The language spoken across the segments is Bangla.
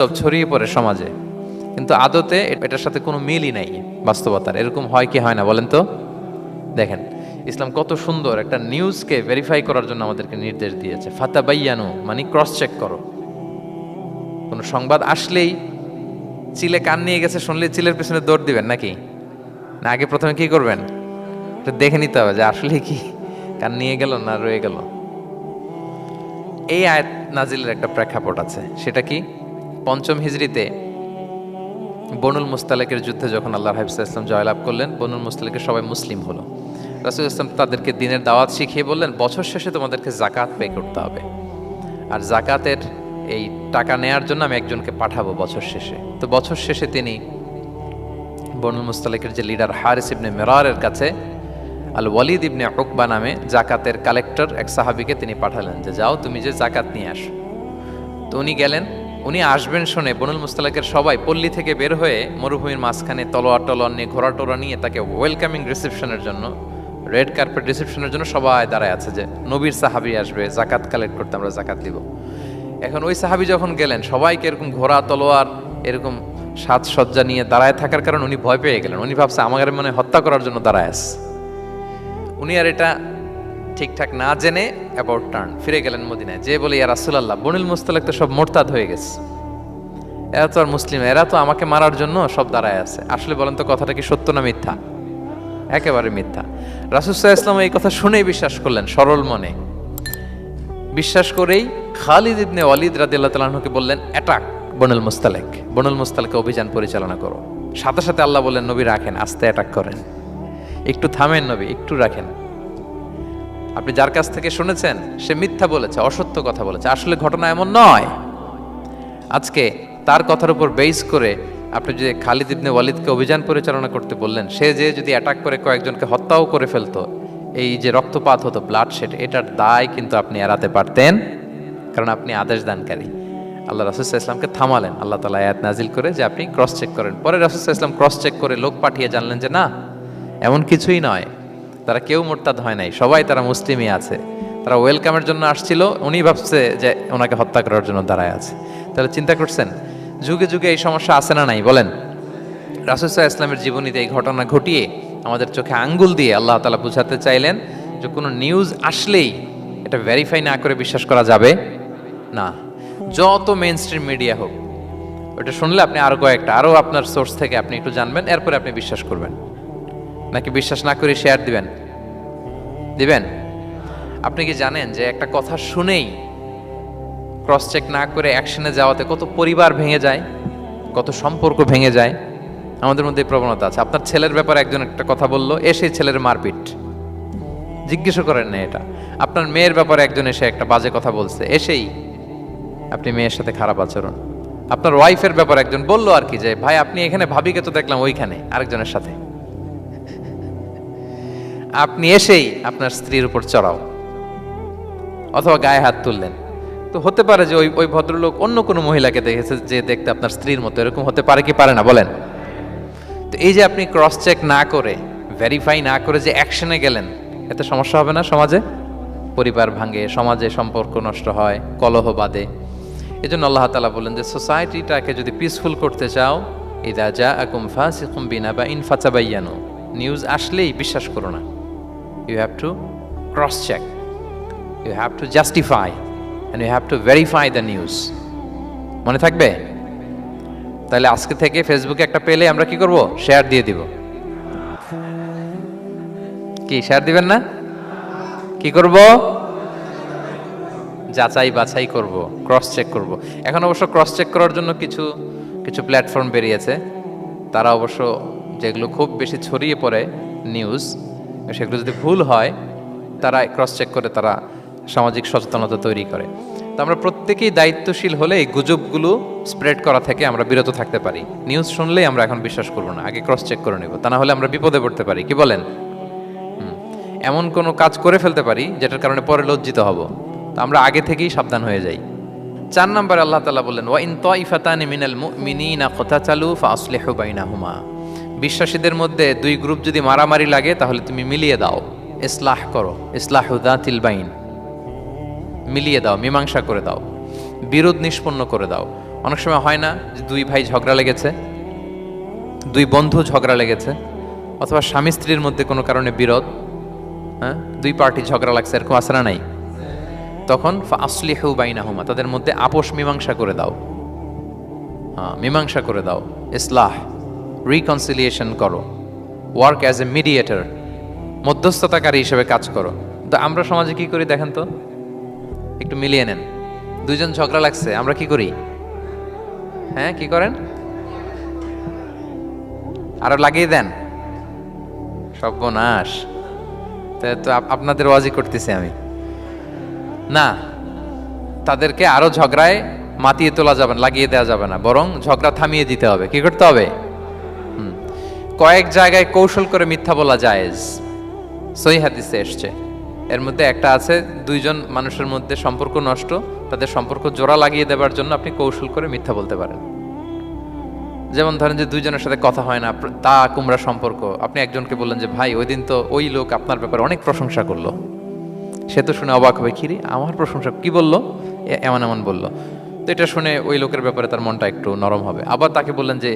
সব ছড়িয়ে পড়ে সমাজে, কিন্তু আদতে এটার সাথে কোনো মিলই নাই বাস্তবতার। এরকম হয় কি হয় না বলেন তো? দেখেন ইসলাম কত সুন্দর একটা নিউজকে ভেরিফাই করার জন্য আমাদেরকে নির্দেশ দিয়েছে। ফাতাবাইয়ানু মানে ক্রস চেক করো। কোনো সংবাদ আসলেই চিলে কান নিয়ে গেছে শুনলে চিলের পেছনে দৌড় দিবেন নাকি? না আগে প্রথমে কি করবেন? এটা দেখে নিতে হবে যে আসলে কি কান নিয়ে গেল না রয়ে গেল। এই আয়াত নাজিলের একটা প্রেক্ষাপট আছে, সেটা কি? পঞ্চম হিজরিতে বনুল মুস্তালিকের যুদ্ধে যখন আল্লাহ হাবিব সাল্লাল্লাহু আলাইহি ওয়াসাল্লাম জয়লাভ করলেন, বনুল মুস্তালিকের সবাই মুসলিম হলো। রাসূল ইসলাম তাদেরকে দ্বীনের দাওয়াত শিখিয়ে বললেন, বছর শেষে তোমাদেরকে যাকাত পে করতে হবে, আর যাকাতের এই টাকা নেয়ার জন্য আমি একজনকে পাঠাবো বছর শেষে। তো বছর শেষে তিনি বনুল মুস্তালিকের যে লিডার হারিস ইবনে মিরারের কাছে আল ওয়ালিদ ইবনে উকবা নামে যাকাতের কালেক্টর এক সাহাবীকে তিনি পাঠালেন যে যাও তুমি যে যাকাত নিয়ে আসো। তো উনি গেলেন, উনি আসবেন শুনে বনুল মুস্তালিকের সবাই পল্লী থেকে বের হয়ে মরুভূমির মাঝখানে তলোয়ার নিয়ে ঘোড়া টোরা নিয়ে তাকে ওয়েলকামিং রিসেপশনের জন্য, রেড কার্পেট রিসেপশনের জন্য সবাই দাঁড়ায় আছে যে নবীর সাহাবী আসবে, যাকাত কালেক্ট করতে, আমরা যাকাত দিব। এখন ওই সাহাবী যখন গেলেন, সবাইকে এরকম ঘোড়া তলোয়ার এরকম সাজসজ্জা নিয়ে দাঁড়ায় থাকার কারণে উনি ভয় পেয়ে গেলেন। উনি ভাবছে আমাদের মনে হত্যা করার জন্য দাঁড়ায় আছে। উনি আর এটা ঠিকঠাক না জেনে অ্যাবাউট টার্ন ফিরে গেলেন মদিনায়, যে বলে ইয়া রাসূলুল্লাহ, বনুল মুস্তালিক তো সব মোরতাদ হয়ে গেছে, এরা তো আর মুসলিম, এরা তো আমাকে মারার জন্য সব দাঁড়ায় আছে। আসলে বলেন তো কথাটা কি সত্য না মিথ্যা? একেবারে মিথ্যা। রাসূল সাল্লাল্লাহু আলাইহি ওয়াসাল্লাম এই কথা শুনেই বিশ্বাস করলেন সরল মনে। বিশ্বাস করেই খালিদ ইবনে ওয়ালিদ রাদিয়াল্লাহু তাআলা আনহুকে বললেন, অ্যাটাক বনুল মুস্তালিক, বনুল মুস্তালিকে অভিযান পরিচালনা করো। সাথে সাথে আল্লাহ বললেন, নবী রাখেন, আস্তে অ্যাটাক করেন, একটু থামেন নবী, একটু রাখেন। আপনি যার কাছ থেকে শুনেছেন সে মিথ্যা বলেছে, অসত্য কথা বলেছে, আসলে ঘটনা এমন নয়। আজকে তার কথার উপর বেস করে আপনি যে খালিদ ইবনে ওয়ালিদকে অভিযান পরিচালনা করতে বললেন, সে যে যদি অ্যাটাক করে কয়েকজনকে হত্যাও করে ফেলতো, এই যে রক্তপাত হতো, ব্লাড শেড, এটার দায় কিন্তু আপনি এড়াতে পারতেন, কারণ আপনি আদেশ দানকারী। আল্লাহ রাসূল সাল্লাল্লাহু আলাইহি ওয়াসাল্লামকে থামালেন আল্লাহ তাআলা আয়াত নাজিল করে যে আপনি ক্রস চেক করেন। পরে রাসূল সাল্লাল্লাহু আলাইহি ওয়াসাল্লাম ক্রস চেক করে লোক পাঠিয়ে জানলেন যে না, এমন কিছুই নয়, তারা কেউ মোরতাদ হয় নাই, সবাই তারা মুসলিমই আছে, তারা ওয়েলকামের জন্য আসছিল, উনি ভাবছে যে ওনাকে হত্যা করার জন্য দাঁড়ায় আছে। তাহলে চিন্তা করছেন যুগে যুগে এই সমস্যা আছে না নাই বলেন? রাসূল সাল্লাল্লাহু আলাইহি ওয়াসাল্লামের জীবনীতে এই ঘটনা ঘটিয়ে আমাদের চোখে আঙ্গুল দিয়ে আল্লাহ তাআলা বুঝাতে চাইলেন যে কোনো নিউজ আসলেই এটা ভেরিফাই না করে বিশ্বাস করা যাবে না। যত মেইন স্ট্রিম মিডিয়া হোক, ওটা শুনলে আপনি আরো কয়েকটা আরো আপনার সোর্স থেকে আপনি একটু জানবেন, এরপরে আপনি বিশ্বাস করবেন, নাকি বিশ্বাস না করে শেয়ার দিবেন? আপনি কি জানেন যে একটা কথা শুনেই ক্রস চেক না করে অ্যাকশনে যাওয়াতে কত পরিবার ভেঙে যায়, কত সম্পর্ক ভেঙে যায়? আমাদের মধ্যে এই প্রবণতা আছে। আপনার ছেলের ব্যাপারে একজন একটা কথা বললো, এসে ছেলের মারপিট, জিজ্ঞেসও করেন না এটা। আপনার মেয়ের ব্যাপারে একজন এসে একটা বাজে কথা বলছে, এসেই আপনি মেয়ের সাথে খারাপ আচরণ। আপনার ওয়াইফের ব্যাপারে একজন বললো আর কি যে ভাই আপনি এখানে, ভাবিকে তো দেখলাম ওইখানে আরেকজনের সাথে, আপনি এসেই আপনার স্ত্রীর উপর চড়াও অথবা গায়ে হাত তুললেন। তো হতে পারে যে ওই ভদ্রলোক অন্য কোনো মহিলাকে দেখেছে যে দেখতে আপনার স্ত্রীর মতো, এরকম হতে পারে কি পারে না বলেন? তো এই যে আপনি ক্রস চেক না করে, ভেরিফাই না করে যে অ্যাকশনে গেলেন, এতে সমস্যা হবে না সমাজে? পরিবার ভাঙে, সমাজে সম্পর্ক নষ্ট হয়, কলহ বাঁধে। এই জন্য আল্লাহ তাআলা বলেন যে সোসাইটিটাকে যদি পিসফুল করতে চাও, ইযা জাআকুম ফাসিকুম বিনাবাইন ফাতাবায়ানু, নিউজ আসলেই বিশ্বাস করো না। You have to cross check, you have to justify and you have to verify the news. মনে থাকবে? তাহলে আজকে থেকে ফেসবুকে একটা পেলে আমরা কি করব? শেয়ার দিয়ে দিব। কি শেয়ার দিবেন না? কি করব? যাচাই বাছাই করব, ক্রস চেক করব। এখন অবশ্য ক্রস চেক করার জন্য কিছু কিছু প্ল্যাটফর্ম বেরিয়েছে, তারা অবশ্য যেগুলো খুব বেশি ছড়িয়ে পড়ে নিউজ, সেগুলো যদি ভুল হয় তারা ক্রস চেক করে তারা সামাজিক সচেতনতা তৈরি করে। তো আমরা প্রত্যেকেই দায়িত্বশীল হলে এই গুজবগুলো স্প্রেড করা থেকে আমরা বিরত থাকতে পারি। নিউজ শুনলেই আমরা এখন বিশ্বাস করব না, আগে ক্রস চেক করে নেব, তা না হলে আমরা বিপদে পড়তে পারি। কি বলেন? এমন কোনো কাজ করে ফেলতে পারি যেটার কারণে পরে লজ্জিত হব। তো আমরা আগে থেকেই সাবধান হয়ে যাই। 4 নম্বরে আল্লাহ তাআলা বললেন, ওয়া ইন তাইফাতানি মিনাল মুমিনিনা ক্তাতালু ফাসলিহু বাইনাহুমা, বিশ্বাসীদের মধ্যে 2 গ্রুপ যদি মারামারি লাগে তাহলে তুমি মিলিয়ে দাও, ইসলাহ করো, ইসলাহু যাতিল বাইন, মিলিয়ে দাও, মীমাংসা করে দাও, বিরোধ নিষ্পন্ন করে দাও। অনেক সময় হয় না যে দুই ভাই ঝগড়া লেগেছে, দুই বন্ধু ঝগড়া লেগেছে, অথবা স্বামী স্ত্রীর মধ্যে কোনো কারণে বিরোধ, হ্যাঁ, দুই পার্টি ঝগড়া লাগছে, এরকম আছে না নাই? তখন ফাসলিহু বাইনাহুমা, তাদের মধ্যে আপোষ মীমাংসা করে দাও। হ্যাঁ, মীমাংসা করে দাও, ইসলাহ, রিকনসিলিয়েশন করো, ওয়ার্ক অ্যাজ এ মিডিয়েটর, মধ্যস্থতাকারী হিসেবে কাজ করো। তো আমরা সমাজে কি করি দেখেন তো, একটু মিলিয়ে নেন। দুইজন ঝগড়া লাগছে, আমরা কি করি? হ্যাঁ, কি করেন? আরো লাগিয়ে দেন, সর্বনাশ। তো আপনাদের ওয়াজি করতেছি আমি না, তাদেরকে আরো ঝগড়ায় মাতিয়ে তোলা যাবে না, লাগিয়ে দেওয়া যাবে না, বরং ঝগড়া থামিয়ে দিতে হবে। কি করতে হবে? কয়েক জায়গায় কৌশল করে মিথ্যা বলা জায়েজ, সহিহ হাদিসে এসছে। এর মধ্যে একটা আছে, দুইজন মানুষের মধ্যে সম্পর্ক নষ্ট, তাদের সম্পর্ক জোড়া লাগিয়ে দেওয়ার জন্য আপনি কৌশল করে মিথ্যা বলতে পারেন। যেমন ধরেন যে দুইজনের সাথে কথা হয় না, তা কুমড়া সম্পর্ক, আপনি একজনকে বললেন যে ভাই ওই দিন তো ওই লোক আপনার ব্যাপারে অনেক প্রশংসা করলো, সে তো শুনে অবাক হবে, খিরি আমার প্রশংসা কি বললো, এমন এমন বললো। তো এটা শুনে ওই লোকের ব্যাপারে তার মনটা একটু নরম হবে। আবার তাকে বললেন যে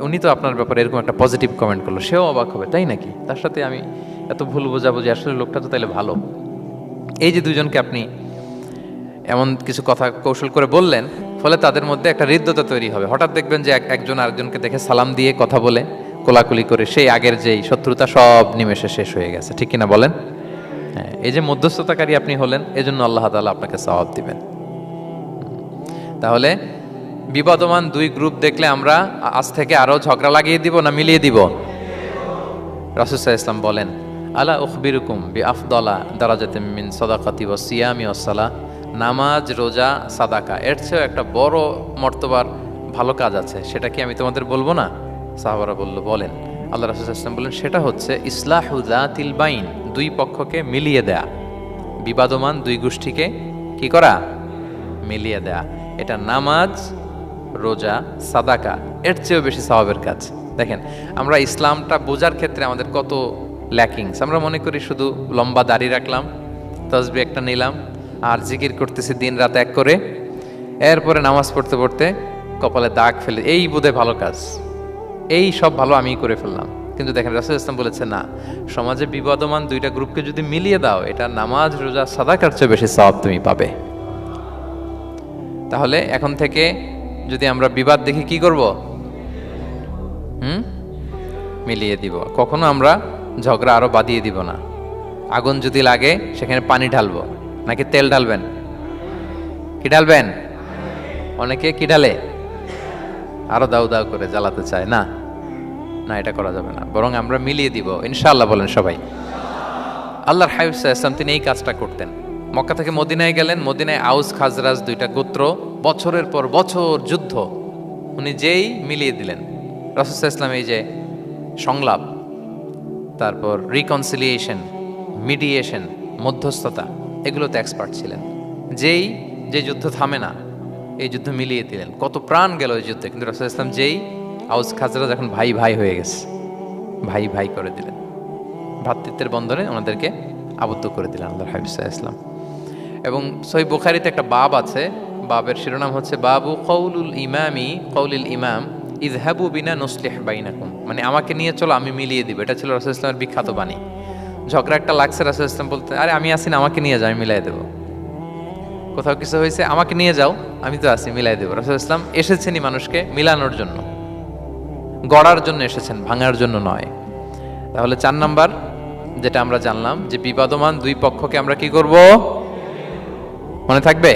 উনি তো আপনার ব্যাপারে এরকম একটা পজিটিভ কমেন্ট করলো, সেও অবাক হবে, তাই নাকি, তার সাথে আমি এত ভুল বোঝাবুঝি, আসলে লোকটা তো তাইলে ভালো। এই যে দুজনকে আপনি এমন কিছু কথা কৌশল করে বললেন, ফলে তাদের মধ্যে একটা হৃদ্যতা তৈরি হবে। হঠাৎ দেখবেন যে একজন আরেকজনকে দেখে সালাম দিয়ে কথা বলে কোলাকুলি করে সেই আগের যেই শত্রুতা সব নিমেষে শেষ হয়ে গেছে। ঠিক কিনা বলেন? হ্যাঁ, এই যে মধ্যস্থতাকারী আপনি হলেন, এজন্য আল্লাহ তাআলা আপনাকে সওয়াব দিবেন। তাহলে বিবাদমান দুই গ্রুপ দেখলে আমরা আজ থেকে আরো ঝগড়া লাগিয়ে দিব না মিলিয়ে দিব? রাসূল সাল্লাল্লাহু আলাইহি ওয়াসাল্লাম বলেন, আলা উখবিরুকুম বিআফদালা দারাজাতিম মিন সাদাকাতি ওয়াস সিয়ামি ওয়াস সালাহ, নামাজ, রোজা, সাদাকা, এর চেয়ে একটা বড় মর্তবার ভালো কাজ আছে, সেটা কি আমি তোমাদের বলবো না? সাহাবারা বলল, বলেন। আল্লাহ রাসূল সাল্লাল্লাহু আলাইহি ওয়াসাল্লাম বলেন, সেটা হচ্ছে ইসলাহু যাতিল বাইন, দুই পক্ষকে মিলিয়ে দেয়া, বিবাদমান দুই গোষ্ঠীকে কি করা? মিলিয়ে দেয়া। এটা নামাজ, রোজা, সাদাকা, এর চেয়েও বেশি সওয়াবের কাজ। দেখেন, আমরা ইসলামটা বোঝার ক্ষেত্রে আমাদের কত ল্যাকিংস। আমরা মনে করি শুধু লম্বা দাড়ি রাখলাম, তাসবিহ একটা নিলাম, আর জিকির করতেছি দিন রাত এক করে, এরপরে নামাজ পড়তে পড়তে কপালে দাগ ফেলে, এই বোধহয় ভালো কাজ, এই সব ভালো আমি করে ফেললাম। কিন্তু দেখেন, রাসূল ইসলাম বলেছে না, সমাজে বিবাদমান দুইটা গ্রুপকে যদি মিলিয়ে দাও, এটা নামাজ, রোজা, সাদাকার চেয়ে বেশি সওয়াব তুমি পাবে। তাহলে এখন থেকে যদি আমরা বিবাদ দেখি কি করব? মিলিয়ে দিব। কখনো আমরা ঝগড়া আরো বাদিয়ে দিব না। আগুন যদি লাগে সেখানে পানি ঢালবো নাকি তেল ঢালবেন? কি ঢালবেন? অনেকে কি ঢালে? আরো দাউ দাউ করে জ্বালাতে চায় না, না, এটা করা যাবে না, বরং আমরা মিলিয়ে দিব ইনশাআল্লাহ। বলেন সবাই। আল্লাহর হাবিব সাল্লাল্লাহু আলাইহি ওয়াসাল্লাম তিনি এই কাজটা করতেন। মক্কা থেকে মদিনায় গেলেন, মদিনায় আউস খাজরাজ দুইটা গোত্র, বছরের পর বছর যুদ্ধ, উনি যেই মিলিয়ে দিলেন। রাসূল সাল্লাল্লাহু আলাইহি ওয়াসাল্লাম এই যে সংলাপ, তারপর রিকনসিলিয়েশন, মিডিয়েশন, মধ্যস্থতা, এগুলোতে এক্সপার্ট ছিলেন। যে যুদ্ধ থামে না, এই যুদ্ধ মিলিয়ে দিলেন। কত প্রাণ গেল এই যুদ্ধে, কিন্তু রাসূল সাল্লাল্লাহু আলাইহি ওয়াসাল্লাম যেই আউস খাজরাজ এখন ভাই ভাই হয়ে গেছে, ভাই ভাই করে দিলেন, ভ্রাতৃত্বের বন্ধনে ওনাদেরকে আবদ্ধ করে দিলেন আল্লাহর হাবিব সাল্লাল্লাহু আলাইহি ওয়াসাল্লাম। এবং সহিহ বুখারীতে একটা বাব আছে, বাবের শিরোনাম হচ্ছে বাবু কওলুল ইমাম ইযহাবু বিনা নুসলিহ বাইনাকুম, মানে আমাকে নিয়ে চলো আমি মিলিয়ে দিব। এটা ছিল রাসূল সাল্লাল্লাহু আলাইহি ওয়াসাল্লামের বিখ্যাত বাণী। ঝগড়া একটা লাগছে, রাসূল সাল্লাল্লাহু আলাইহি ওয়াসাল্লাম বলতে, আরে আমি আসি না, আমাকে নিয়ে যাও, আমি মিলাই দেবো। কোথাও কিছু হয়েছে, আমাকে নিয়ে যাও, আমি তো আসি, মিলাই দেবো। রাসূল সাল্লাল্লাহু আলাইহি ওয়াসাল্লাম এসেছেনই মানুষকে মিলানোর জন্য, গড়ার জন্য এসেছেন, ভাঙার জন্য নয়। তাহলে 4 নাম্বার যেটা আমরা জানলাম, যে বিবাদমান দুই পক্ষকে আমরা কি করব? মনে থাকবে?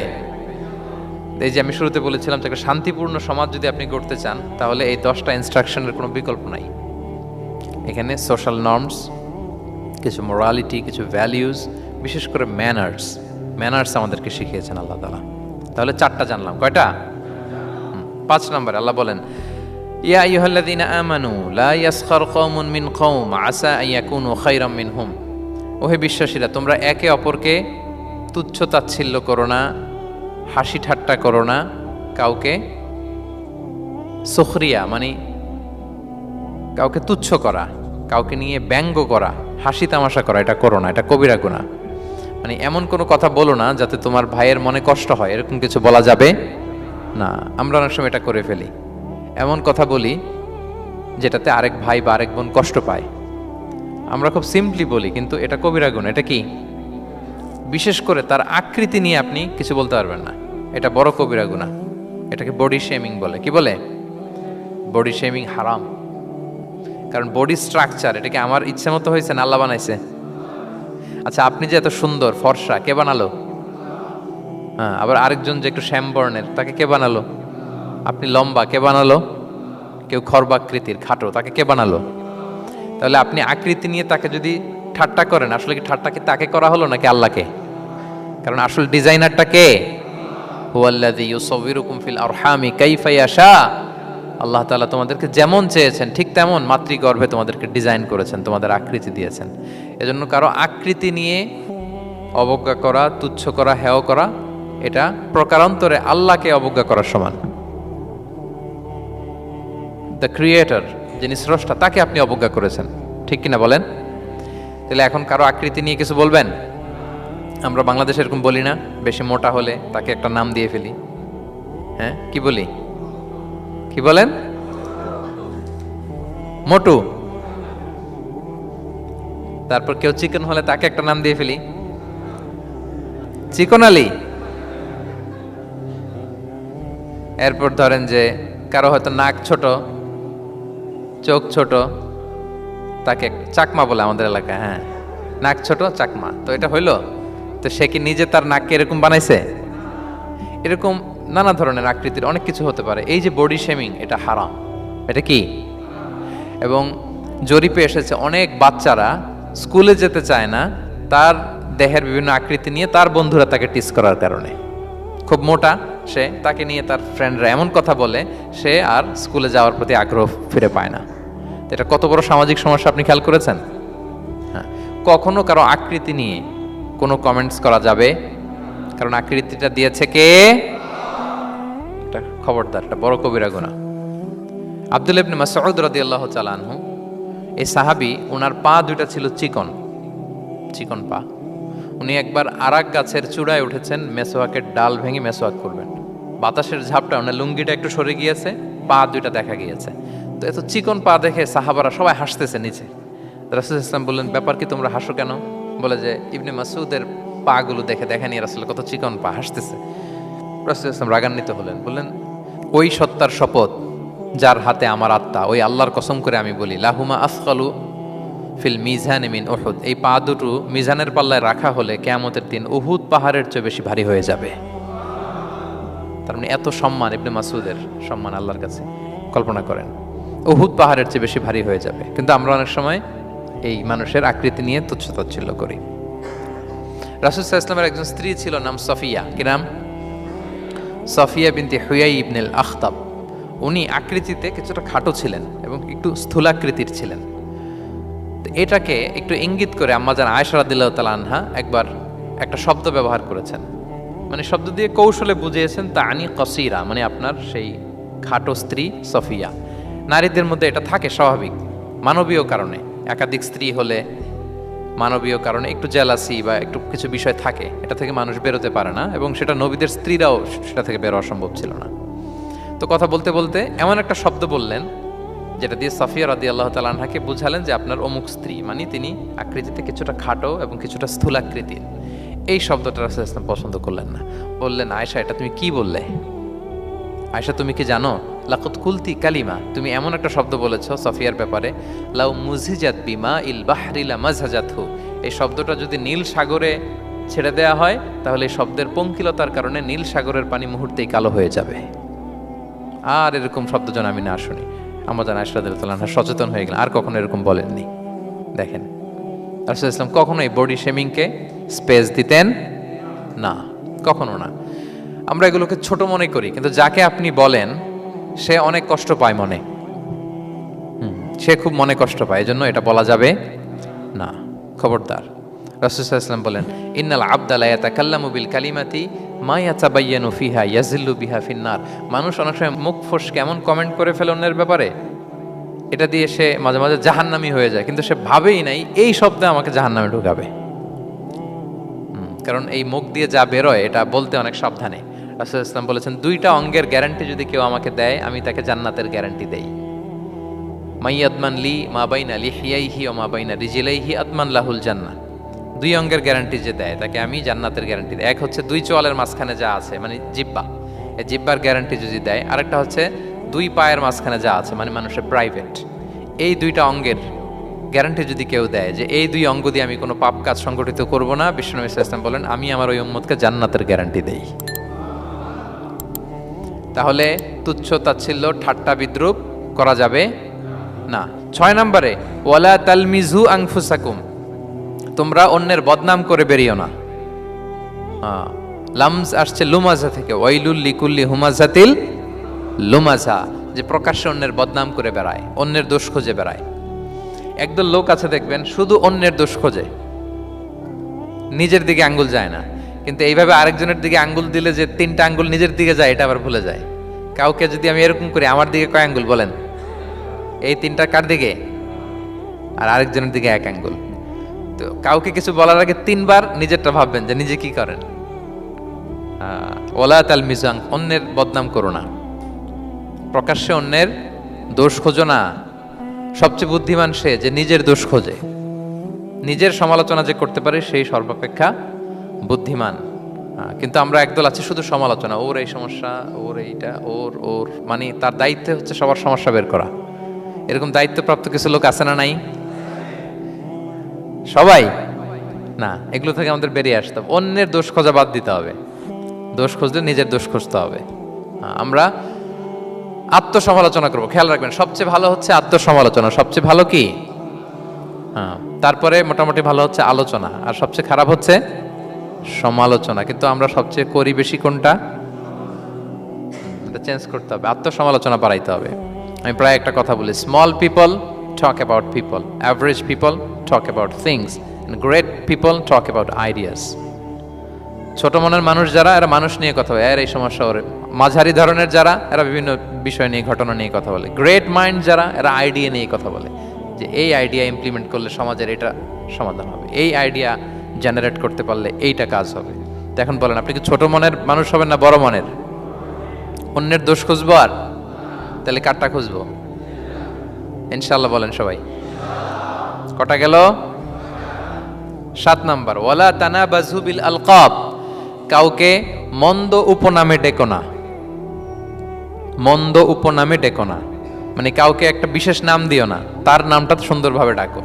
এই যে আমি শুরুতে বলেছিলাম যে একটা শান্তিপূর্ণ সমাজ যদি আপনি করতে চান, তাহলে এই 10টা ইনস্ট্রাকশনের কোনো বিকল্প নাই। এখানে সোশ্যাল নর্মস, কিছু মোরালিটি, কিছু ভ্যালিউজ, বিশেষ করে ম্যানার্স আমাদেরকে শিখিয়েছেন আল্লাহ তাআলা। তাহলে 4টা জানলাম, কয়টা? 5 নাম্বার আল্লাহ বলেন, ইয়া আইয়ুহাল্লাযীনা আমানু লা ইয়াসখার কওমুন মিন কওম আসা আন ইয়াকুনু খায়রাম মিনহুম, ওহে বিশ্বাসীরা, তোমরা একে অপরকে তুচ্ছ তাচ্ছিল্য করো না, হাসি ঠাট্টা করো না, কাউকে সুখরিয়া মানে কাউকে তুচ্ছ করা, কাউকে নিয়ে ব্যঙ্গ করা, হাসি তামাশা করা, এটা করো না, এটা কবিরা গুনাহ। মানে এমন কোনো কথা বলো না যাতে তোমার ভাইয়ের মনে কষ্ট হয়, এরকম কিছু বলা যাবে না, আমরা অনেক সময় এটা করে ফেলি, এমন কথা বলি যেটাতে আরেক ভাই বা আরেক বোন কষ্ট পায়। আমরা খুব সিম্পলি বলি, কিন্তু এটা কবিরা গুণ। এটা কি? বিশেষ করে তার আকৃতি নিয়ে আপনি কিছু বলতে পারবেন না, এটা বড় কবিরা গুনাহ। এটাকে বডি শেমিং বলে। কি বলে? বডি শেমিং হারাম। কারণ বডি স্ট্রাকচার এটাকে আমার ইচ্ছে মতো হয়েছে না আল্লাহ বানাইছে? আচ্ছা, আপনি যে এত সুন্দর ফর্সা, কে বানালো? হ্যাঁ, আবার আরেকজন যে একটু শ্যামবর্ণের, তাকে কে বানালো? আপনি লম্বা, কে বানালো? কেউ খর্বাকৃতির, খাটো, তাকে কে বানালো? তাহলে আপনি আকৃতি নিয়ে তাকে যদি ঠাট্টা করেন, আসলে কি ঠাট্টা কি তাকে করা হলো নাকি আল্লাহকে? কারণ আসল ডিজাইনারটা কে? হুয়াল্লাযী ইউসাউবিরুকুম ফিল আরহামি কাইফা ইয়াশা। আল্লাহ তাআলা তোমাদেরকে যেমন চেয়েছেন ঠিক তেমন মাতৃগর্ভে তোমাদেরকে ডিজাইন করেছেন, তোমাদের আকৃতি দিয়েছেন। এজন্য কারো আকৃতি নিয়ে অবজ্ঞা করা, তুচ্ছ করা, হেয় করা, এটা প্রকারান্তরে আল্লাহকে অবজ্ঞা করার সমান। দ্য ক্রিয়েটর, যিনি স্রষ্টা, তাকে আপনি অবজ্ঞা করেছেন, ঠিক কিনা বলেন? তাহলে এখন কারো আকৃতি নিয়ে কিছু বলবেন? আমরা বাংলাদেশে এরকম বলি না? বেশি মোটা হলে তাকে একটা নাম দিয়ে ফেলি। হ্যাঁ, কি বলি? কি বলেন? মোটু। তারপর কেউ চিকন হলে তাকে একটা নাম দিয়ে ফেলি, চিকন আলী। এরপর ধরেন যে কারো হয়তো নাক ছোট, চোখ ছোট, তাকে চাকমা বলে আমাদের এলাকায়। হ্যাঁ, নাক ছোট, চাকমা। তো এটা হইলো? তো সে কি নিজে তার নাককে এরকম বানাইছে? এরকম নানা ধরনের আকৃতির অনেক কিছু হতে পারে। এই যে বডি শেমিং, এটা হারাম। এটা কি? এবং জরিপে এসেছে অনেক বাচ্চারা স্কুলে যেতে চায় না তার দেহের বিভিন্ন আকৃতি নিয়ে, তার বন্ধুরা তাকে টিস করার কারণে। খুব মোটা সে, তাকে নিয়ে তার ফ্রেন্ডরা এমন কথা বলে, সে আর স্কুলে যাওয়ার প্রতি আগ্রহ ফিরে পায় না। তো এটা কত বড় সামাজিক সমস্যা আপনি খেয়াল করেছেন? হ্যাঁ, কখনো কারো আকৃতি নিয়ে কোনো কমেন্টস করা যাবে? কারণ আকৃতিটা দিয়েছে কে? এটা খবরদার, এটা বড় কবিরা গুনাহ। আব্দুল্লাহ ইবনে মাসউদ রাদিয়াল্লাহু তাআলা আনহু, এই সাহাবী, ওনার পা দুইটা ছিল চিকন, চিকন পা। উনি একবার আরাক গাছের চূড়ায় উঠেছেন, মেসোয়াকের ডাল ভেঙে মেসোয়াক করবেন। বাতাসের ঝাপটা, ওনার লুঙ্গিটা একটু সরে গিয়েছে, পা দুইটা দেখা গিয়েছে। তো এত চিকন পা দেখে সাহাবারা সবাই হাসতেছে নিচে। রাসূল ইসলাম বললেন, ব্যাপার কি, তোমরা হাসো কেন? বলে যে ইবনে মাসউদের পা গুলো দেখে দেখেনি রাসূল কত চিকন পা, হাসতেছে। রাসূল ইসলাম রাগান্বিত হলেন, বললেন, ওই সত্তার শপথ যার হাতে আমার আত্মা, ওই আল্লাহর কসম করে আমি বলি, লাহুমা আসকালু ফিল মিজানি মিন উহুদ, এই পা দুটো মিজানের পাল্লায় রাখা হলে কিয়ামতের দিন উহুদ পাহাড়ের চেয়ে বেশি ভারী হয়ে যাবে। তার মানে এত সম্মান ইবনে মাসউদের, সম্মান আল্লাহর কাছে, কল্পনা করেন, উহুদ পাহাড়ের চেয়ে বেশি ভারী হয়ে যাবে। কিন্তু আমরা অনেক সময় এই মানুষের আকৃতি নিয়ে তুচ্ছ-তাচ্ছিল্য করি। রাসূল সাল্লাল্লাহু আলাইহি ওয়াসাল্লামের একজন স্ত্রী ছিল, নাম সফিয়া। কি নাম? সফিয়া বিনতে হুয়াই ইবনুল আখতাব। উনি আকৃতিতে কিছুটা খাটো ছিলেন এবং একটু স্থূলাকৃতির ছিলেন। এটাকে একটু ইঙ্গিত করে আম্মাজান আয়েশা রাদিয়াল্লাহু তাআলা আনহা একবার একটা শব্দ ব্যবহার করেছেন, মানে শব্দ দিয়ে কৌশলে বুঝিয়েছেন, তানি কসিরা, মানে আপনার সেই খাটো স্ত্রী সফিয়া। নারীদের মধ্যে এটা থাকে স্বাভাবিক, মানবীয় কারণে। একাধিক স্ত্রী হলে মানবীয় কারণে একটু জেলাসি বা একটু কিছু বিষয় থাকে, এটা থেকে মানুষ বেরোতে পারে না, এবং সেটা নবীদের স্ত্রীরাও সেটা থেকে বেরোয়া সম্ভব ছিল না। তো কথা বলতে বলতে এমন একটা শব্দ বললেন যেটা দিয়ে সাফিয়া রাদিয়াল্লাহু তাআলা আনহাকে বুঝালেন যে আপনার অমুক স্ত্রী, মানে তিনি আকৃতিতে কিছুটা খাটো এবং কিছুটা স্থূলাকৃতির। এই শব্দটা রাসূল ইসলাম পছন্দ করলেন না। বললেন, আয়েশা, এটা তুমি কি বললে? আয়েশা, তুমি কি জানো, লাকাদ কুলতি কালিমা, তুমি এমন একটা শব্দ বলেছো সাফিয়ার ব্যাপারে, লাউ মুজিজাত বিমা ইল বাহরি লা মাজহাজাতহু, এই শব্দটা যদি নীল সাগরে ছেড়ে দেওয়া হয় তাহলে এই শব্দের পঙ্কিলতার কারণে নীল সাগরের পানি মুহূর্তেই কালো হয়ে যাবে। আর এরকম শব্দ যেন আমি না শুনি। আম্মাজান আয়েশা রাদিয়াল্লাহু তাআলা সচেতন হয়ে গেলেন, আর কখনো এরকম বলেননি। দেখেন, রাসূল ইসলাম কখনো এই বডি শেমিংকে স্পেস দিতেন না, কখনো না। আমরা এগুলোকে ছোট মনে করি, কিন্তু যাকে আপনি বলেন সে অনেক কষ্ট পায় মনে, সে খুব মনে কষ্ট পায়, এজন্য এটা বলা যাবে না, খবরদার। রাসূল সাল্লাল্লাহু আলাইহি ওয়াসাল্লাম বলেন, ইন্নাল আবদা লা ইয়াতাকাল্লামু বিল কালিমাতি মা ইয়াতাবায়ানু ফিহা ইয়াজিল্লু বিহা ফিন্নার। মানুষ অনেক সময় মুখ ফসকে এমন কমেন্ট করে ফেলে অন্যের ব্যাপারে, এটা দিয়ে সে মাঝে মাঝে জাহান্নামী হয়ে যায়, কিন্তু সে ভাবেই নাই এই শব্দে আমাকে জাহান্নামে ঢুকাবে। কারণ এই মুখ দিয়ে যা বেরোয় এটা বলতে অনেক সাবধানে। রাসূল ইসলাম বলেছেন, দুইটা অঙ্গের গ্যারান্টি যদি কেউ আমাকে দেয়, আমি তাকে জান্নাতের গ্যারান্টি দেই। মাইয়াদমান লি মা বাইনা লিহিয়াইহি ওয়া মা বাইনা রিজলাইহি আদমান লাহুল জান্নাহ। দুই অঙ্গের গ্যারান্টি যে দেয় তাকে আমি জান্নাতের গ্যারান্টি দিই। এক হচ্ছে দুই চোয়ালের মাঝখানে যা আছে মানে জিহ্বা, এই জিহ্বার গ্যারান্টি যদি দেয়। আরেকটা হচ্ছে দুই পায়ের মাঝখানে যা আছে মানে মানুষের প্রাইভেট। এই দুইটা অঙ্গের গ্যারান্টি যদি কেউ দেয় যে এই দুই অঙ্গ দিয়ে আমি কোনো পাপ কাজ সংগঠিত করব না, বিশ্বনবী সাল্লাল্লাহু আলাইহি ওয়াসাল্লাম বলেন আমি আমার ওই উম্মতকে জান্নাতের গ্যারান্টি দেই। তাহলে তুচ্ছ তাচ্ছিল্য ঠাট্টা বিদ্রুপ করা যাবে না। 6 নম্বরে ওয়ালা তালমিজু আনফুসাকুম, তোমরা অন্যের বদনাম করে বেরিও না। লামজ আসছে লুমাজা থেকে, ওয়াইলুল লিকুল্লি হুমাজাতিল লুমাজা, যে প্রকাশ্যে অন্যের বদনাম করে বেড়ায়, অন্যের দোষ খুঁজে বেড়ায়। একদল লোক আছে দেখবেন শুধু অন্যের দোষ খোঁজে, নিজের দিকে আঙ্গুল যায় না। কিন্তু এইভাবে আরেকজনের দিকে আঙ্গুল দিলে যে 3টা আঙ্গুল নিজের দিকে যায় এটা আবার ভুলে যায়। কাউকে যদি আমি এরকম করি, আমার দিকে কয় আঙ্গুল বলেন? এই 3টা কার দিকে? আর আরেকজনের দিকে 1 আঙ্গুল। তো কাউকে কিছু বলার আগে 3বার নিজেরটা ভাববেন যে নিজে কি করেন। ওয়ালা তালমিজু, অন্যের বদনাম করো না, প্রকাশ্যে অন্যের দোষ খোঁজো না। সবচেয়ে বুদ্ধিমান সে যে নিজের দোষ খোঁজে, নিজের সমালোচনা যে করতে পারে সেই সর্বাপেক্ষা বুদ্ধিমান। কিন্তু আমরা একদল আছি শুধু সমালোচনা, ওর এই সমস্যা, ওর এইটা, ওর মানে তার দায়িত্ব হচ্ছে সবার সমস্যা বের করা। এরকম দায়িত্বপ্রাপ্ত কিছু লোক আছে না নাই? সবাই না, এগুলো থেকে আমাদের বেরিয়ে আসতে হবে। অন্যের দোষ খোঁজা বাদ দিতে হবে, দোষ খুঁজলে নিজের দোষ খুঁজতে হবে। আমরা আত্মসমালোচনা করবো। খেয়াল রাখবেন, সবচেয়ে ভালো হচ্ছে আত্মসমালোচনা। সবচেয়ে ভালো কি? তারপরে মোটামুটি ভালো হচ্ছে আলোচনা, আর সবচেয়ে খারাপ হচ্ছে সমালোচনা। কিন্তু আমরা সবচেয়ে করি বেশি কোনটা? এটা চেঞ্জ করতে হবে, আত্মসমালোচনা বাড়াইতে হবে। আমি প্রায় একটা কথা বলি, small people talk about people, average people talk about things, great people talk about ideas. ছোট মনের মানুষ যারা, এরা মানুষ নিয়ে কথা বলে, এর এই সমস্যা ওর। মাঝারি ধরনের যারা, এরা বিভিন্ন বিষয় নিয়ে, ঘটনা নিয়ে কথা বলে। গ্রেট মাইন্ড যারা, এরা আইডিয়া নিয়ে কথা বলে, যে এই আইডিয়া ইমপ্লিমেন্ট করলে সমাজের এটা সমাধান হবে, এই আইডিয়া জেনারেট করতে পারলে এইটা কাজ হবে। তো এখন বলেন, আপনি কি ছোট মনের মানুষ হবেন না বড় মনের? অন্যের দোষ খুঁজবো আর তাহলে কারটা খুঁজবো? ইনশাআল্লাহ বলেন সবাই। কটা গেল? 7 নাম্বার, ওয়ালা তানাবাজু বিল আলকাব, কাউকে মন্দ উপনামে ডেকো না। মন্দ উপনামে ডেকো না মানে কাউকে একটা বিশেষ নাম দিও না, তার নামটা সুন্দরভাবে ডাকো।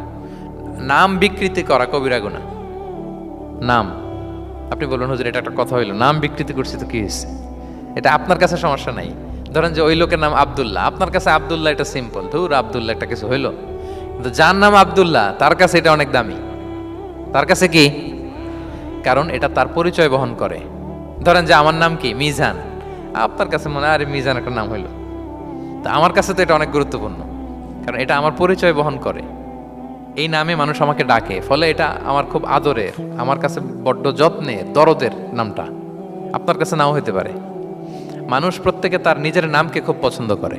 নাম বিকৃতি করা কবিরা গুনাহ। নাম, আপনি বলুন হুজুর এটা একটা কথা হইলো, নাম বিকৃতি করছি তো কি হয়েছে? এটা আপনার কাছে সমস্যা নাই। ধরেন যে ওই লোকের নাম আব্দুল্লাহ, আপনার কাছে আব্দুল্লাহ এটা সিম্পল, ধুর আব্দুল্লাহ একটা কিছু হইলো। কিন্তু যার নাম আব্দুল্লাহ তার কাছে এটা অনেক দামি। তার কাছে কি? কারণ এটা তার পরিচয় বহন করে। ধরেন যে আমার নাম কি মিজান, আপনার কাছে মনে হয় আরে মিজান একটা নাম হইলো, তা আমার কাছে তো এটা অনেক গুরুত্বপূর্ণ, কারণ এটা আমার পরিচয় বহন করে। এই নামে মানুষ আমাকে ডাকে, ফলে এটা আমার খুব আদরের, আমার কাছে বড্ড যত্নের, দরদের নামটা। আপনার কাছে নাও হইতে পারে। মানুষ প্রত্যেকে তার নিজের নামকে খুব পছন্দ করে।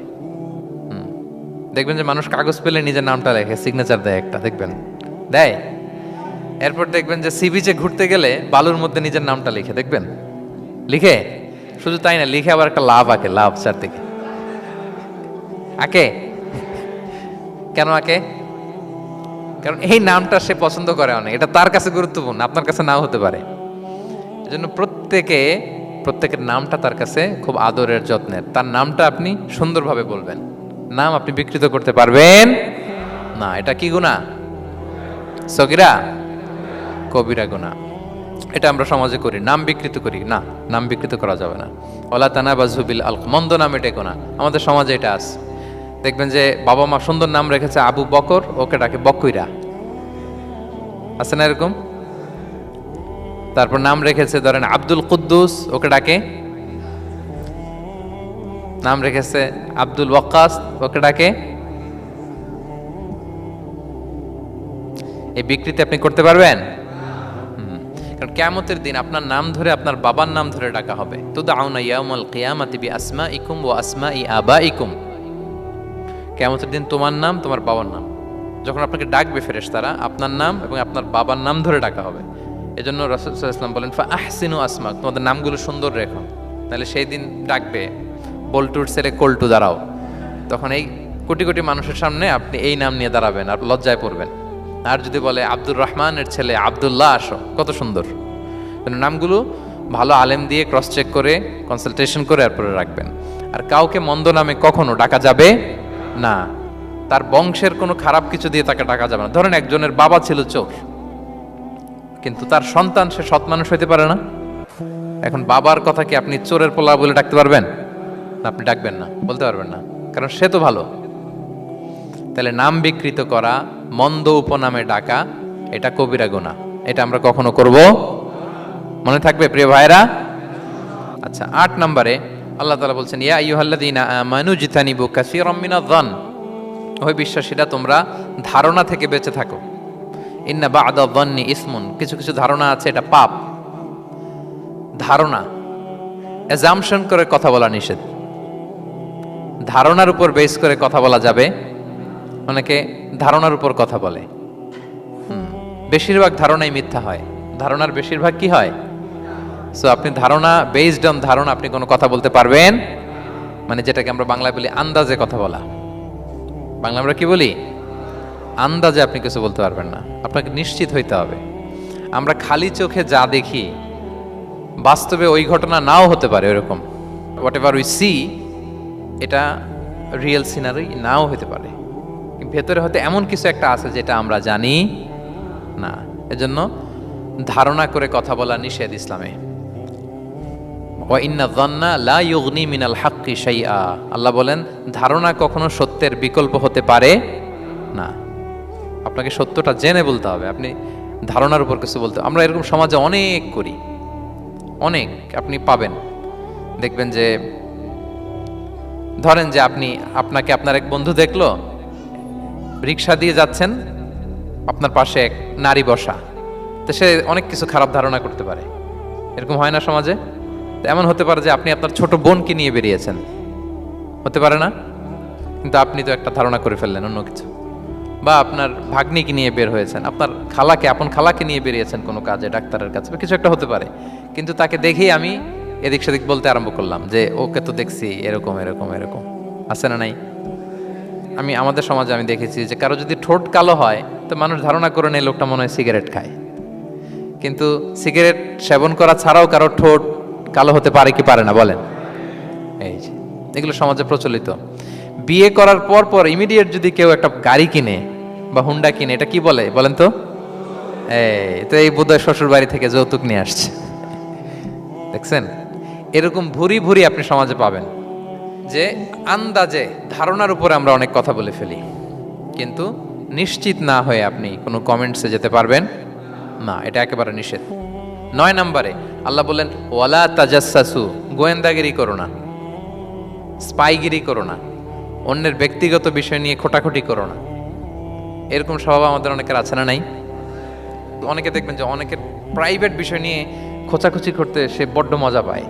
দেখবেন যে মানুষ কাগজ পেলে নিজের নামটা লেখে, সিগনেচার দেয় একটা, দেখবেন দেয়। এরপর দেখবেন যে সি বিচে ঘুরতে গেলে বালুর মধ্যে নিজের নামটা লিখে, দেখবেন লিখে। শুধু তাই না, লিখে আবার একটা লাভ আঁকে, লাভ চারদিকে আঁকে। কেন আঁকে? কারণ এই নামটা সে পছন্দ করে অনেক, এটা তার কাছে গুরুত্বপূর্ণ, আপনার কাছে নাও হতে পারে। এজন্য প্রত্যেকের নামটা তার কাছে খুব আদরের, যত্নের। তার নামটা আপনি সুন্দরভাবে বলবেন। নাম আপনি বিকৃত করতে পারবেন না। এটা কি গুনাহ? সগীরা কবিরা গুনাহ। এটা আমরা সমাজে করি, নাম বিকৃত করি না, নাম বিকৃত করা যাবে না। ওয়ালা তানাবাজু বিল আলকাব, মন্দ নামে ডেকো না। আমাদের সমাজে এটা আছে। দেখবেন যে বাবা মা সুন্দর নাম রেখেছে আবু বকর, ওকে ডাকে বকইরা, আছে না এরকম? তারপর নাম রেখেছে ধরেন আব্দুল কুদ্দুস, ওকে ডাকে। নাম রেখেছে আব্দুল ওয়াক্কাস, ওকে ডাকে। এই বিকৃতি আপনি করতে পারবেন? কারণ কিয়ামতের দিন আপনার নাম ধরে, আপনার বাবার নাম ধরে ডাকা হবে। তুদআউনা ইয়াউমাল কিয়ামাতি বিআসমাইকুম ওয়া আসমাই আবাইকুম। কিয়ামতের দিন তোমার নাম, তোমার বাবার নাম, যখন আপনাকে ডাকবে ফেরেশতারা, আপনার নাম এবং আপনার বাবার নাম ধরে ডাকা হবে। এজন্য রাসূল সাল্লাল্লাহু আলাইহি ওয়াসাল্লাম বলেন, ফা আহসিনু আসমাক, তোমাদের নামগুলো সুন্দর রেখো। তাহলে সেই দিন ডাকবে বল্টুর ছেলে কল্টু দাঁড়াও, তখন এই কোটি কোটি মানুষের সামনে আপনি এই নাম নিয়ে দাঁড়াবেন আর লজ্জায় পড়বেন। আর যদি বলে আব্দুর রহমানের ছেলে আব্দুল্লাহ আসো, কত সুন্দর। নামগুলো ভালো আলেম দিয়ে ক্রস চেক করে কনসালটেশন করে এরপরে রাখবেন। আর কাউকে মন্দ নামে কখনো ডাকা যাবে না, তার বংশের কোনো খারাপ কিছু দিয়ে তাকে ডাকা যাবে না। ধরেন একজনের বাবা ছিল চোর, কিন্তু তার সন্তান সে সৎ মানুষ হইতে পারে না। এখন বাবার কথা কি আপনি চোরের পোলা বলে ডাকতে পারবেন? আপনি ডাকবেন না, বলতে পারবেন না, কারণ সে তো ভালো। তাহলে নাম বিকৃত করা, মন্দ উপনামে ডাকা, এটা কবিরা গুনাহ। এটা আমরা কখনো করব মনে থাকবে প্রিয় ভাইরা। আচ্ছা, 8 নম্বরে আল্লাহ তাআলা বলছেন ইয়া আইয়ুহাল্লাযীনা আমানু জিতানিবু কাসীরাম মিনায-যন, ওই বিশ্বাসীরা তোমরা ধারণা থেকে বেঁচে থাকো। ইন্না বা'দা-যন্নি ইসমুন, কিছু কিছু ধারণা আছে এটা পাপ। ধারণা, অ্যাজাম্পশন করে কথা বলা নিষেধ। ধারণার উপর বেস করে কথা বলা যাবে। অনেকে ধারণার উপর কথা বলে, বেশিরভাগ ধারণাই মিথ্যা হয়। ধারণার বেশিরভাগ কি হয়? সো আপনি ধারণা, বেসড অন ধারণা আপনি কোনো কথা বলতে পারবেন, মানে যেটাকে আমরা বাংলায় বলি আন্দাজে কথা বলা। বাংলা আমরা কি বলি? আন্দাজে আপনি কিছু বলতে পারবেন না, আপনাকে নিশ্চিত হইতে হবে। আমরা খালি চোখে যা দেখি বাস্তবে ওই ঘটনা নাও হতে পারে এরকম। হোয়াট এভার উই সি, এটা রিয়েল সিনারি নাও হতে পারে, ভেতরে হয়তো এমন কিছু একটা আছে যেটা আমরা জানি না। এজন্য ধারণা করে কথা বলা নিষেধ ইসলামে। ওয়া ইন্না যন্না লা ইউগনি মিনাল হাক্কি শাইআ, আল্লাহ বলেন ধারণা কখনো সত্যের বিকল্প হতে পারে না। আপনাকে সত্যটা জেনে বলতে হবে, আপনি ধারণার উপর কিছু বলতে। আমরা এরকম সমাজে অনেক করি, অনেক। আপনি পাবেন, দেখবেন যে ধরেন যে আপনাকে আপনার এক বন্ধু দেখলো, রিক্সা দিয়ে যাচ্ছেন, আপনার পাশে এক নারী বসা, তো সে অনেক কিছু খারাপ ধারণা করতে পারে। এরকম হয় না সমাজে? এমন হতে পারে যে আপনি আপনার ছোট বোনকে নিয়ে বেরিয়েছেন, হতে পারে না? কিন্তু আপনি তো একটা ধারণা করে ফেললেন অন্য কিছু। বা আপনার ভাগ্নিকে নিয়ে বের হয়েছেন, আপনার খালাকে, আপন খালাকে নিয়ে বেরিয়েছেন কোনো কাজে, ডাক্তারের কাছে, বা কিছু একটা হতে পারে। কিন্তু তাকে দেখেই আমি এদিক সেদিক বলতে আরম্ভ করলাম যে ওকে তো দেখছি এরকম এরকম এরকম। আছে না নাই? আমাদের সমাজে আমি দেখেছি যে কারো যদি ঠোঁট কালো হয় তো মানুষ ধারণা করে নেয় লোকটা মনে হয় সিগারেট খায়। কিন্তু সিগারেট সেবন করা ছাড়াও কারো ঠোঁট কালো হতে পারে কি পারে না বলেন? এই যে এগুলো সমাজে প্রচলিত। বিয়ে করার পর পর ইমিডিয়েট যদি কেউ একটা গাড়ি কিনে বা হুন্ডা কিনে, এটা কি বলে বলেন তো? এই বোধহয় শ্বশুর বাড়ি থেকে যৌতুক নিয়ে আসছে। দেখছেন, এরকম ভুরি ভুরি আপনি সমাজে পাবেন যে আন্দাজে ধারণার উপরে আমরা অনেক কথা বলে ফেলি, কিন্তু নিশ্চিত না হয়ে আপনি কোনো কমেন্টসে যেতে পারবেন না, এটা একেবারে নিষেধ। 9 নম্বরে আল্লাহ বললেন ওয়ালা তাজাসসু, গোয়েন্দাগিরি করো না, স্পাইগিরি করো না, অন্যের ব্যক্তিগত বিষয় নিয়ে খোটাখুটি করো না। এরকম স্বভাব আমাদের অনেকের আছে না নাই? অনেকে দেখবেন যে অনেকের প্রাইভেট বিষয় নিয়ে খোঁচাখুচি করতে সে বড্ড মজা পায়।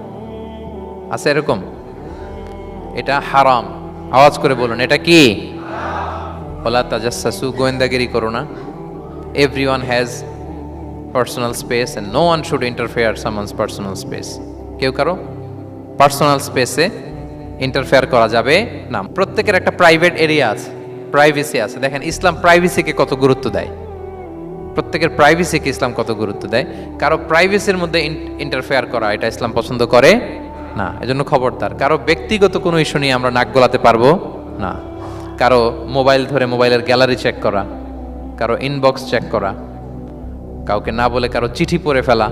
আছে এরকম? এটা হারাম। আওয়াজ করে বলুন, এটা কি? ওয়ালা তাজাসসু, গোয়েন্দাগিরি করো না। Everyone has personal space and no one should interfere someone's personal space. কেউ কারো পার্সোনাল স্পেসে ইন্টারফেয়ার করা যাবে না। প্রত্যেকের একটা প্রাইভেট এরিয়া আছে, প্রাইভেসি আছে। দেখেন ইসলাম প্রাইভেসিকে কত গুরুত্ব দেয়, প্রত্যেকের প্রাইভেসিকে ইসলাম কত গুরুত্ব দেয়। কারো প্রাইভেসির মধ্যে ইন্টারফেয়ার করা এটা ইসলাম পছন্দ করে না। এজন্য খবরদার, কারো ব্যক্তিগত কোনো ইস্যু নিয়ে আমরা নাক গলাতে পারবো না। কারো মোবাইল ধরে মোবাইলের গ্যালারি চেক করা, কারো ইনবক্স চেক করা, কাউকে না বলে কারো চিঠি পড়ে ফেলা,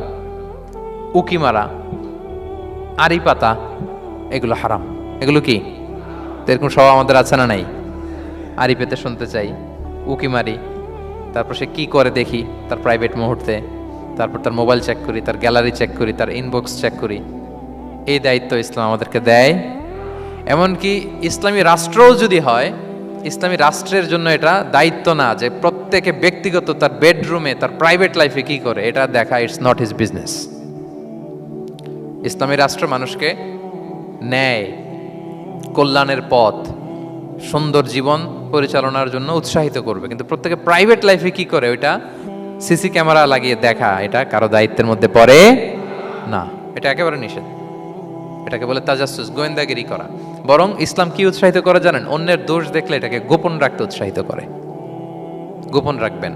উকি মারা, আড়ি পাতা, এগুলো হারাম। এগুলো কি? এরকম সব আমাদের আছে না নাই? আড়ি পেতে শুনতে চাই, উকি মারি, তারপর সে কি করে দেখি তার প্রাইভেট মুহূর্তে, তারপর তার মোবাইল চেক করি, তার গ্যালারি চেক করি, তার ইনবক্স চেক করি। এই দায়িত্ব ইসলাম আমাদেরকে দেয়। এমনকি ইসলামী রাষ্ট্রও যদি হয়, ইসলামী রাষ্ট্রের জন্য এটা দায়িত্ব না যে প্রত্যেকে ব্যক্তিগত তার বেডরুমে তার প্রাইভেট লাইফে কি করে এটা দেখা। It's not his business. ইসলামী রাষ্ট্র মানুষকে ন্যায়, কল্যাণের পথ, সুন্দর জীবন পরিচালনার জন্য উৎসাহিত করবে, কিন্তু প্রত্যেকে প্রাইভেট লাইফে কি করে ওইটা সিসি ক্যামেরা লাগিয়ে দেখা, এটা কারো দায়িত্বের মধ্যে পড়ে না। এটা একেবারে নিষেধ। এটাকে বলে তাজাসসুস, গোয়েন্দাগিরি করা। বরং ইসলাম কি উৎসাহিত করে জানেন? অন্যের দোষ দেখলে এটাকে গোপন রাখতে উৎসাহিত করে। গোপন রাখবেন।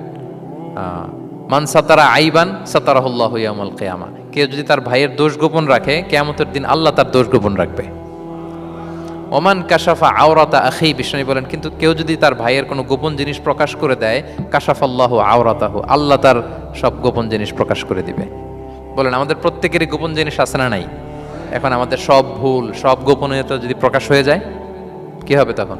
মান সাতারা আইবান সাতারাহুল্লাহু ইয়াউমাল কিয়ামা। কেউ যদি তার ভাইয়ের দোষ গোপন রাখে, কিয়ামতের দিন আল্লাহ তার দোষ গোপন রাখবে। ওমান কাশাফা আওরাতা আখি, বিষ্ণু বলেন, কিন্তু কেউ যদি তার ভাইয়ের কোনো গোপন জিনিস প্রকাশ করে দেয়, কাশাফাল্লাহু আওরাতাহু, আল্লাহ তার সব গোপন জিনিস প্রকাশ করে দিবে। বলেন, আমাদের প্রত্যেকেরই গোপন জিনিস আছে না নাই? এখন আমাদের সব ভুল, সব গোপনীয়তা যদি প্রকাশ হয়ে যায়, কি হবে তখন?